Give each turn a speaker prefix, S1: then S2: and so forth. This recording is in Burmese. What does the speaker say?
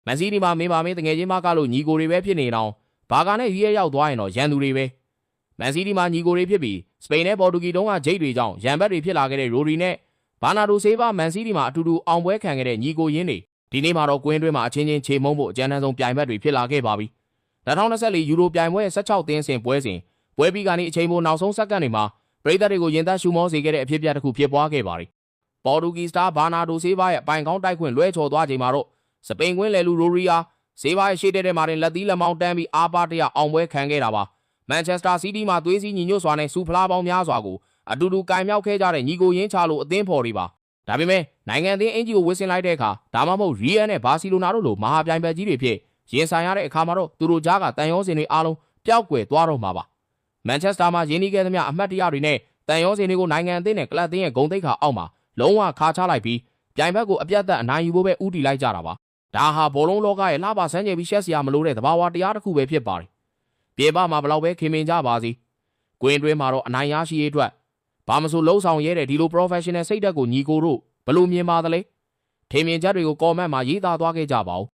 S1: မန်စီးတီးမှာမင်းပါမင်းတငယ်ချင်းမကလို့ညီကိုတွေပဲဖြစ်နေတော့ဘာကာနဲ့ရွေးရောက်သွားရင်တော့ရန်သူတွေပဲမန်စီးတီးမှာညီကိုတွေဖြစ်ပြီးစပိန်နဲ့ပေါ်တူဂီတုံးကဂျိတ်တွေကြောင့်ရန်ဘက်တွေဖြစ်လာခဲ့တဲ့ရိုရီနဲ့ဘာနာဒိုဆေးဘာမန်စီးတီးမှာအတူတူအောင်ပွဲခံခဲ့တဲ့ညီကိုရင်းတွေဒီနေ့မှာတော့ကွင်းတွင်းမှာအချင်းချင်းခြေမုံဖို့အကြမ်းတမ်းဆုံးပြိုင်ဘက်တွေဖြစ်လာခဲ့ပါပြီ2024ယူရိုပြိုင်ပွဲ16သင်းစဉ်ပွဲစဉ်ပွဲပြီးကနေအချိန်ပိုနောက်ဆုံးစက္ကန့်တွေမှာပရိသတ်တွေကိုရင်သက်ရှူမောစေခဲ့တဲ့အဖြစ်အပျက်တစ်ခုဖြစ်ပွားခဲ့ပါတယ်ပေါ်တူဂီစတာဘာနာဒိုဆေးဘာရဲ့အပိုင်ကောင်းတိုက်ခွင့်လွဲချော်သွားချိန်မှာတော့စပိန်ကွင်းလေလူရိုရီယာဆေးဘာရဲ့ရှေ့တဲ့မှာတင်လက်သီးလက်မောင်းတန်းပြီးအားပါတရအောင်ပွဲခံခဲ့တာပါမန်ချက်စတာစီးတီးမှာသွေးစည်းညီညွတ်စွာနဲ့စူဖလားပေါင်းများစွာကိုအတူတူကင်မြောက်ခဲ့ကြတဲ့ညီကိုရင်းချလို့အသင်းဖော်တွေပါဒါပေမဲ့နိုင်ငံအသင်းအင်ဂျီကိုဝစ်ဆင်လိုက်တဲ့အခါဒါမှမဟုတ်ရီယယ်နဲ့ဘာစီလိုနာတို့လိုမဟာပြိုင်ဘက်ကြီးတွေဖြစ်ရင်ဆိုင်ရတဲ့အခါမှာတော့သူတို့ကြားကတန်ရောစင်တွေအားလုံးပျောက်ကွယ်သွားတော့မှာပါမန်ချက်စတာမှာရင်းနှီးခဲ့သမျှအမှတ်တရတွေနဲ့တန်ရောစင်တွေကိုနိုင်ငံအသင်းနဲ့ကလပ်အသင်းရဲ့ဂုဏ်သိက္ခာအောက်မှာလုံးဝခါချလိုက်ပြီးပြိုင်ဘက်ကိုအပြတ်သက်အနိုင်ယူဖို့ပဲဦးတည်လိုက်ကြတာပါဒါဟာဘောလုံးလောကရဲ့လှပဆန်းကျယ်ပြီးရှက်စရာမလိုတဲ့သဘာဝတရားတစ်ခုပဲဖြစ်ပါတယ်ပြေပမှာဘလောက်ပဲခင်မင်ကြပါစီကွင်းတွင်းမှာတော့အနိုင်ရရှိရေးအတွက်ဘာမဆိုလှုံ့ဆော်ရဲတဲ့ဒီလို professional စိတ်ဓာတ်ကိုညီကိုတို့ဘလို့မြင်ပါသလဲထင်မြင်ချက်တွေကို comment မှာရေးသားသွားခဲ့ကြပါဦး